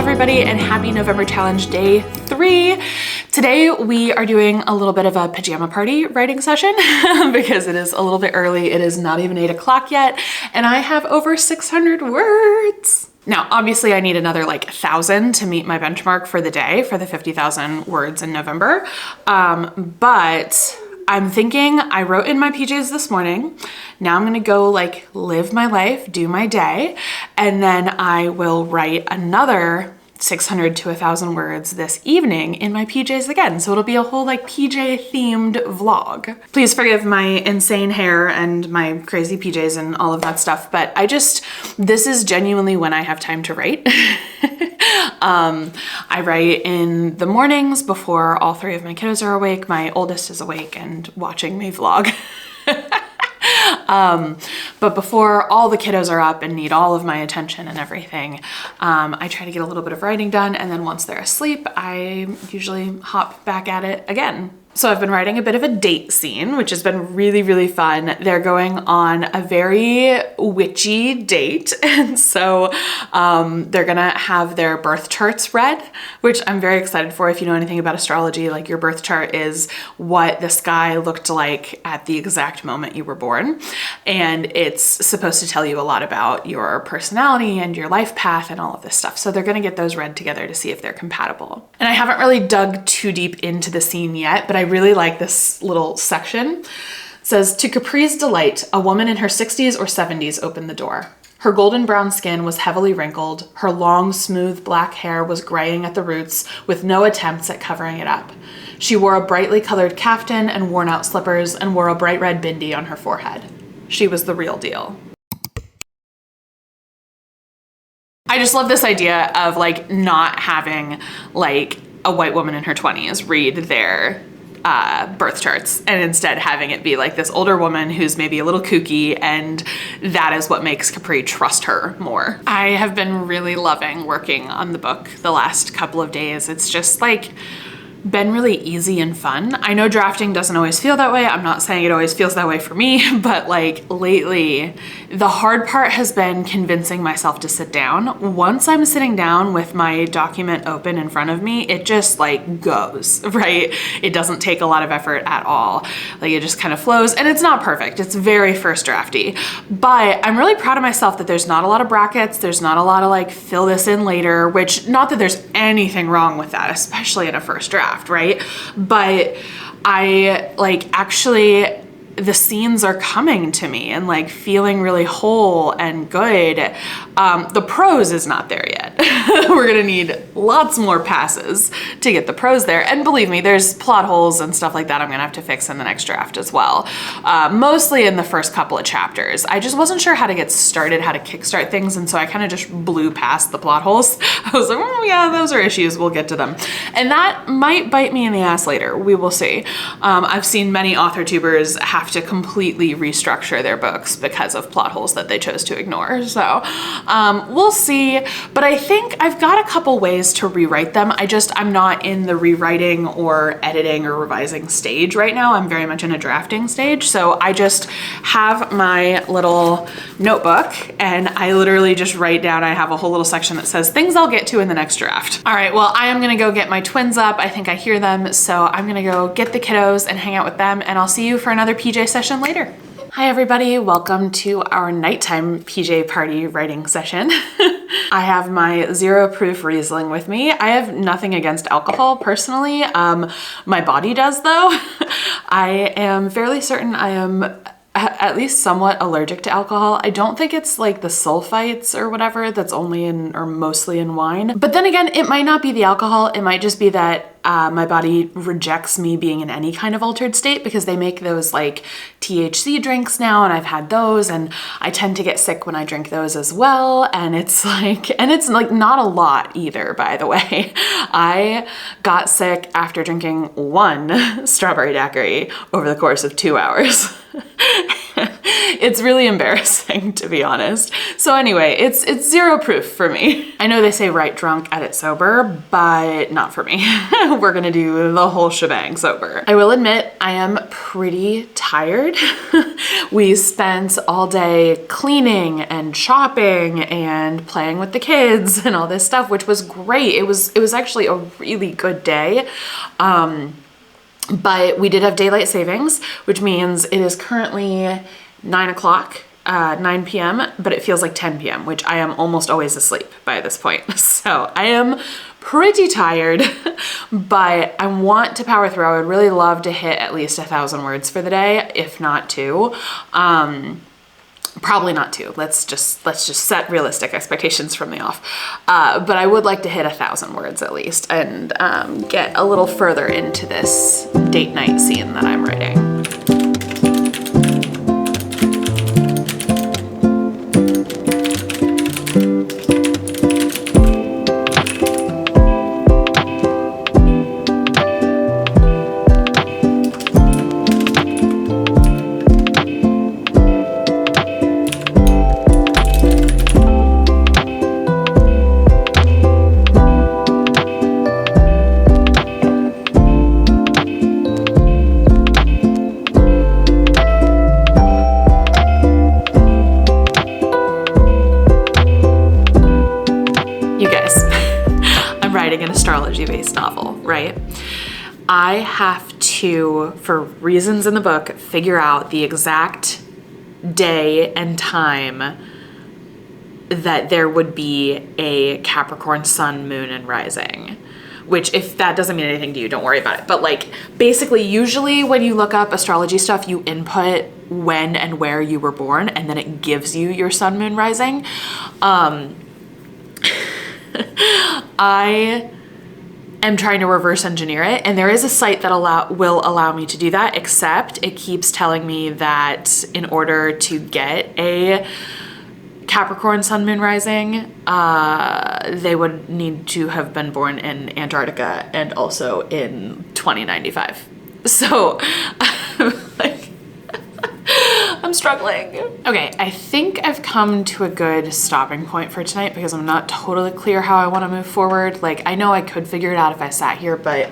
Everybody, and happy November challenge day 3. Today we are doing a little bit of a pajama party writing session because it is a little bit early. It is not even 8 o'clock yet, and I have over 600 words. Now, obviously I need another like 1,000 to meet my benchmark for the day for the 50,000 words in November. But I'm thinking I wrote in my PJs this morning. Now I'm gonna go like live my life, do my day, and then I will write another 600 to 1,000 words this evening in my PJs again. So it'll be a whole like PJ themed vlog. Please forgive my insane hair and my crazy PJs and all of that stuff, but this is genuinely when I have time to write. I write in the mornings before all 3 of my kiddos are awake. My oldest is awake and watching me vlog. But before all the kiddos are up and need all of my attention and everything, I try to get a little bit of writing done, and then once they're asleep, I usually hop back at it again. So I've been writing a bit of a date scene, which has been really, really fun. They're going on a very witchy date. And so they're gonna have their birth charts read, which I'm very excited for. If you know anything about astrology, like your birth chart is what the sky looked like at the exact moment you were born. And it's supposed to tell you a lot about your personality and your life path and all of this stuff. So they're gonna get those read together to see if they're compatible. And I haven't really dug too deep into the scene yet, but I really like this little section. It says, "To Capri's delight, a woman in her 60s or 70s opened the door. Her golden brown skin was heavily wrinkled. Her long, smooth black hair was graying at the roots with no attempts at covering it up. She wore a brightly colored kaftan and worn out slippers and wore a bright red bindi on her forehead. She was the real deal." I just love this idea of like not having like a white woman in her 20s read their birth charts, and instead having it be like this older woman who's maybe a little kooky, and that is what makes Capri trust her more. I have been really loving working on the book the last couple of days. It's just like been really easy and fun. I know drafting doesn't always feel that way. I'm not saying it always feels that way for me, but like lately, the hard part has been convincing myself to sit down. Once I'm sitting down with my document open in front of me, it just like goes, right? It doesn't take a lot of effort at all. Like it just kind of flows, and it's not perfect. It's very first drafty, but I'm really proud of myself that there's not a lot of brackets. There's not a lot of like fill this in later, which not that there's anything wrong with that, especially in a first draft, right? But I like actually, the scenes are coming to me and like feeling really whole and good. The prose is not there yet. We're gonna need lots more passes to get the prose there. And believe me, there's plot holes and stuff like that I'm gonna have to fix in the next draft as well. Mostly in the first couple of chapters. I just wasn't sure how to get started, how to kickstart things, and so I kind of just blew past the plot holes. I was like, oh yeah, those are issues, we'll get to them. And that might bite me in the ass later, we will see. I've seen many author tubers have to completely restructure their books because of plot holes that they chose to ignore. So we'll see, but I think I've got a couple ways to rewrite them. I'm not in the rewriting or editing or revising stage right now. I'm very much in a drafting stage. So I just have my little notebook and I literally just write down, I have a whole little section that says things I'll get to in the next draft. All right, well, I am gonna go get my twins up. I think I hear them. So I'm gonna go get the kiddos and hang out with them, and I'll see you for another PJ session later. Hi everybody, welcome to our nighttime PJ party writing session. I have my 0 proof Riesling with me. I have nothing against alcohol personally. My body does though. I am fairly certain I am at least somewhat allergic to alcohol. I don't think it's like the sulfites or whatever that's only in or mostly in wine. But then again, it might not be the alcohol. It might just be that my body rejects me being in any kind of altered state, because they make those like THC drinks now, and I've had those, and I tend to get sick when I drink those as well. And it's like not a lot either, by the way. I got sick after drinking 1 strawberry daiquiri over the course of 2 hours. It's really embarrassing, to be honest. So anyway, it's 0 proof for me. I know they say write drunk, edit sober, but not for me. We're gonna do the whole shebang sober. I will admit, I am pretty tired. We spent all day cleaning and shopping and playing with the kids and all this stuff, which was great. It was actually a really good day. But we did have daylight savings, which means it is currently 9 o'clock, 9 p.m., but it feels like 10 p.m., which I am almost always asleep by this point. So I am pretty tired, but I want to power through. I would really love to hit at least 1,000 words for the day, if not 2. Probably not 2. Let's just set realistic expectations from the off. But I would like to hit 1,000 words at least, and get a little further into this date night scene that I'm writing. Astrology-based novel, right? I have to, for reasons in the book, figure out the exact day and time that there would be a Capricorn sun, moon, and rising. Which, if that doesn't mean anything to you, don't worry about it. But like, basically, usually when you look up astrology stuff, you input when and where you were born, and then it gives you your sun, moon, rising. I am trying to reverse engineer it, and there is a site that will allow me to do that, except it keeps telling me that in order to get a Capricorn sun, moon, rising, they would need to have been born in Antarctica and also in 2095. So like, I'm struggling. Okay, I think I've come to a good stopping point for tonight, because I'm not totally clear how I want to move forward. Like, I know I could figure it out if I sat here, but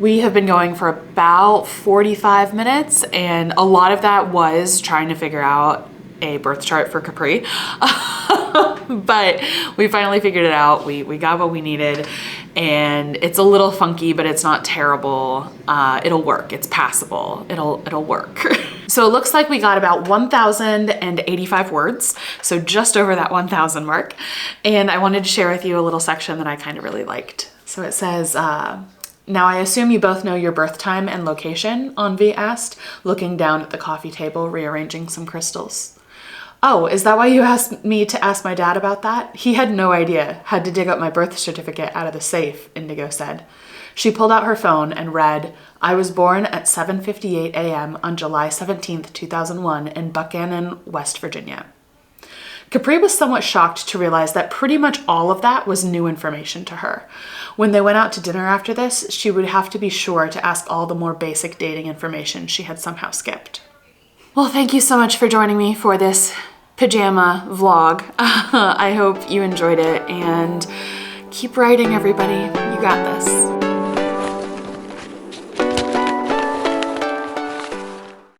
we have been going for about 45 minutes, and a lot of that was trying to figure out a birth chart for Capri. But we finally figured it out. We got what we needed, and it's a little funky, but it's not terrible. It'll work. It's passable. It'll work. So it looks like we got about 1,085 words. So just over that 1,000 mark. And I wanted to share with you a little section that I kind of really liked. So it says, Now I assume you both know your birth time and location, Envy asked, looking down at the coffee table, rearranging some crystals. Oh, is that why you asked me to ask my dad about that? He had no idea. Had to dig up my birth certificate out of the safe, Indigo said. She pulled out her phone and read, I was born at 7:58 a.m. on July 17th, 2001 in Buchanan, West Virginia. Capri was somewhat shocked to realize that pretty much all of that was new information to her. When they went out to dinner after this, she would have to be sure to ask all the more basic dating information she had somehow skipped. Well, thank you so much for joining me for this pajama vlog. I hope you enjoyed it, and keep writing, everybody. You got this.